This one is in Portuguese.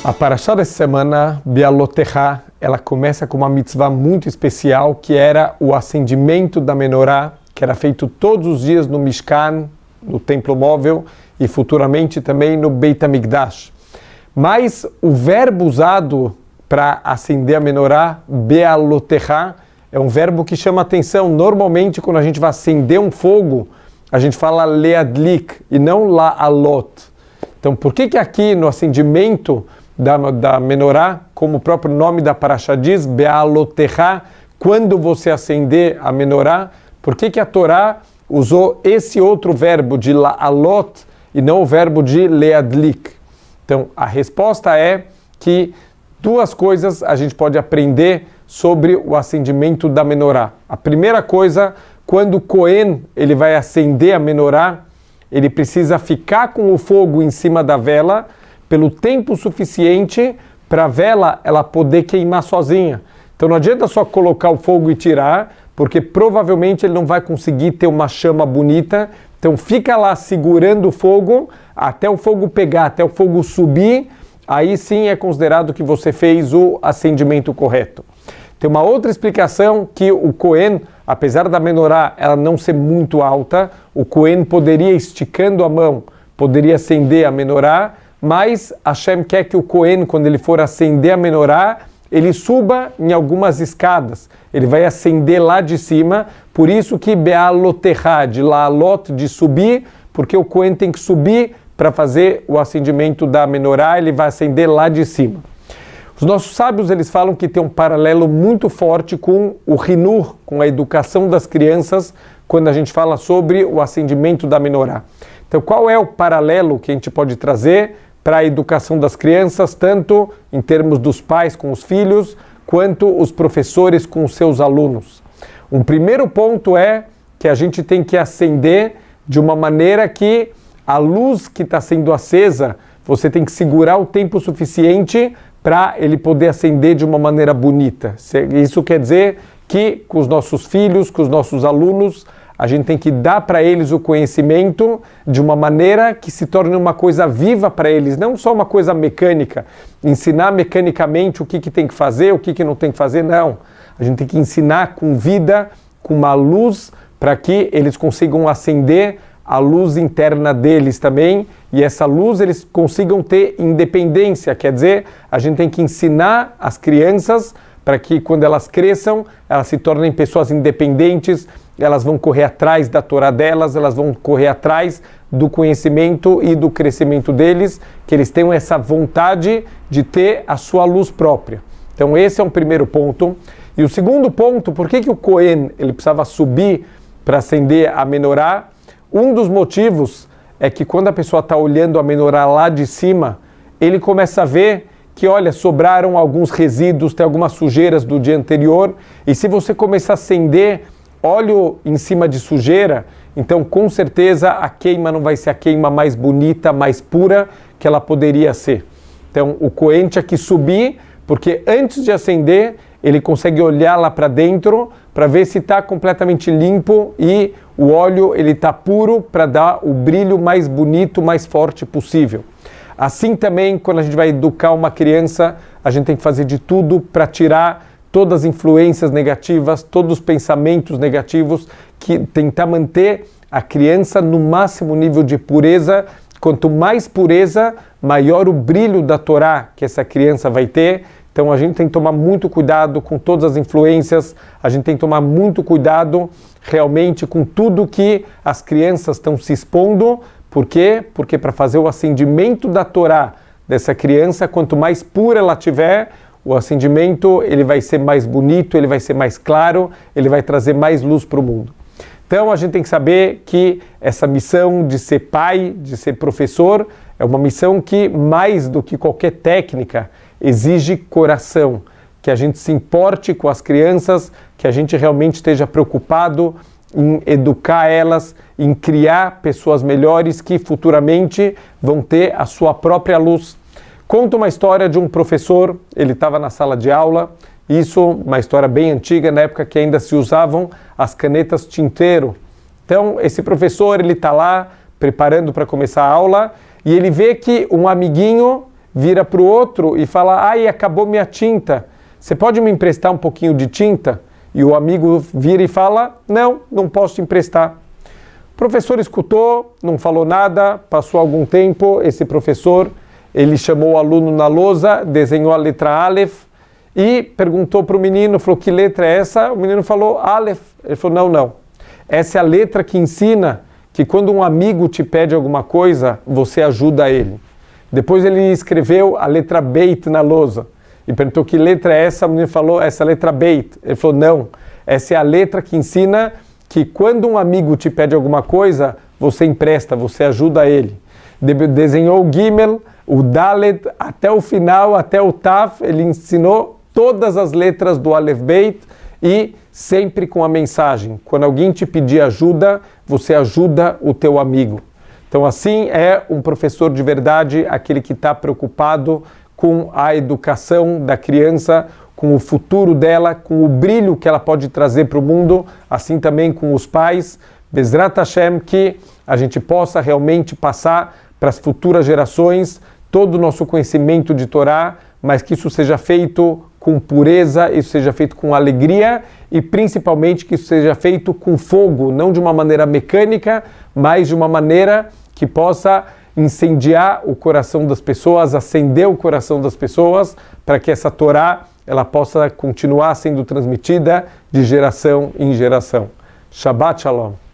A Parashá dessa semana, Be'alotechá, ela começa com uma mitzvah muito especial, que era o acendimento da menorá, que era feito todos os dias no Mishkan, no Templo Móvel, e futuramente também no Beit HaMikdash. Mas o verbo usado para acender a menorá, Be'alotechá, é um verbo que chama atenção. Normalmente, quando a gente vai acender um fogo, a gente fala leadlik e não la'alot. Então, por que aqui no acendimento da menorá, como o próprio nome da Parashá diz, Be'alotechá, quando você acender a menorá, por que a Torá usou esse outro verbo de la'alot e não o verbo de leadlik? Então, a resposta é que duas coisas a gente pode aprender sobre o acendimento da menorá. A primeira coisa, quando o Cohen ele vai acender a menorá, ele precisa ficar com o fogo em cima da vela pelo tempo suficiente para a vela ela poder queimar sozinha. Então não adianta só colocar o fogo e tirar, porque provavelmente ele não vai conseguir ter uma chama bonita. Então fica lá segurando o fogo até o fogo pegar, até o fogo subir, aí sim é considerado que você fez o acendimento correto. Tem uma outra explicação que o Cohen, apesar da menorá ela não ser muito alta, o Cohen poderia, esticando a mão, poderia acender a menorá, mas Hashem quer que o Cohen, quando ele for acender a menorá, ele suba em algumas escadas. Ele vai acender lá de cima, por isso que Be'alotechá, de la'alot, de subir, porque o Cohen tem que subir para fazer o acendimento da menorá, ele vai acender lá de cima. Os nossos sábios eles falam que tem um paralelo muito forte com o Hinur, com a educação das crianças, quando a gente fala sobre o acendimento da menorá. Então, qual é o paralelo que a gente pode trazer para a educação das crianças, tanto em termos dos pais com os filhos, quanto os professores com os seus alunos? Um primeiro ponto é que a gente tem que acender de uma maneira que a luz que está sendo acesa, você tem que segurar o tempo suficiente para ele poder acender de uma maneira bonita. Isso quer dizer que com os nossos filhos, com os nossos alunos, a gente tem que dar para eles o conhecimento de uma maneira que se torne uma coisa viva para eles, não só uma coisa mecânica, ensinar mecanicamente o que tem que fazer, o que não tem que fazer, não. A gente tem que ensinar com vida, com uma luz, para que eles consigam acender a luz interna deles também, e essa luz eles consigam ter independência, quer dizer, a gente tem que ensinar as crianças para que quando elas cresçam, elas se tornem pessoas independentes, elas vão correr atrás da Torá delas, elas vão correr atrás do conhecimento e do crescimento deles, que eles tenham essa vontade de ter a sua luz própria. Então esse é um primeiro ponto. E o segundo ponto, por que o Cohen ele precisava subir para acender a menorá? Um dos motivos é que quando a pessoa está olhando a menorá lá de cima, ele começa a ver que, olha, sobraram alguns resíduos, tem algumas sujeiras do dia anterior, e se você começar a acender óleo em cima de sujeira, então com certeza a queima não vai ser a queima mais bonita, mais pura que ela poderia ser. Então o Cohen tinha que subir, porque antes de acender, ele consegue olhar lá para dentro para ver se está completamente limpo e o óleo ele está puro para dar o brilho mais bonito, mais forte possível. Assim também, quando a gente vai educar uma criança, a gente tem que fazer de tudo para tirar todas as influências negativas, todos os pensamentos negativos, que tentar manter a criança no máximo nível de pureza. Quanto mais pureza, maior o brilho da Torá que essa criança vai ter. Então a gente tem que tomar muito cuidado com todas as influências, a gente tem que tomar muito cuidado realmente com tudo que as crianças estão se expondo. Por quê? Porque para fazer o acendimento da Torá dessa criança, quanto mais pura ela tiver, o acendimento ele vai ser mais bonito, ele vai ser mais claro, ele vai trazer mais luz para o mundo. Então a gente tem que saber que essa missão de ser pai, de ser professor, é uma missão que mais do que qualquer técnica exige coração, que a gente se importe com as crianças, que a gente realmente esteja preocupado em educar elas, em criar pessoas melhores que futuramente vão ter a sua própria luz. Conta uma história de um professor, ele estava na sala de aula, isso uma história bem antiga, na época que ainda se usavam as canetas tinteiro. Então esse professor ele está lá preparando para começar a aula e ele vê que um amiguinho vira para o outro e fala: ai, acabou minha tinta, você pode me emprestar um pouquinho de tinta? E o amigo vira e fala: não, não posso te emprestar. O professor escutou, não falou nada, passou algum tempo, esse professor, ele chamou o aluno na lousa, desenhou a letra Aleph e perguntou para o menino, falou: que letra é essa? O menino falou: Aleph. Ele falou: não, não. Essa é a letra que ensina que quando um amigo te pede alguma coisa, você ajuda ele. Depois ele escreveu a letra Beit na lousa e perguntou: que letra é essa? O menino falou: essa letra Beit. Ele falou: não, essa é a letra que ensina que quando um amigo te pede alguma coisa, você empresta, você ajuda ele. Desenhou o Gimel, o Dalet, até o final, até o Taf, ele ensinou todas as letras do Aleph Beit e sempre com a mensagem: quando alguém te pedir ajuda, você ajuda o teu amigo. Então assim é um professor de verdade, aquele que está preocupado com a educação da criança, com o futuro dela, com o brilho que ela pode trazer para o mundo, assim também com os pais. Bezrat Hashem, que a gente possa realmente passar para as futuras gerações todo o nosso conhecimento de Torá, mas que isso seja feito com pureza, isso seja feito com alegria e principalmente que isso seja feito com fogo, não de uma maneira mecânica, mas de uma maneira que possa incendiar o coração das pessoas, acender o coração das pessoas, para que essa Torá ela possa continuar sendo transmitida de geração em geração. Shabbat Shalom.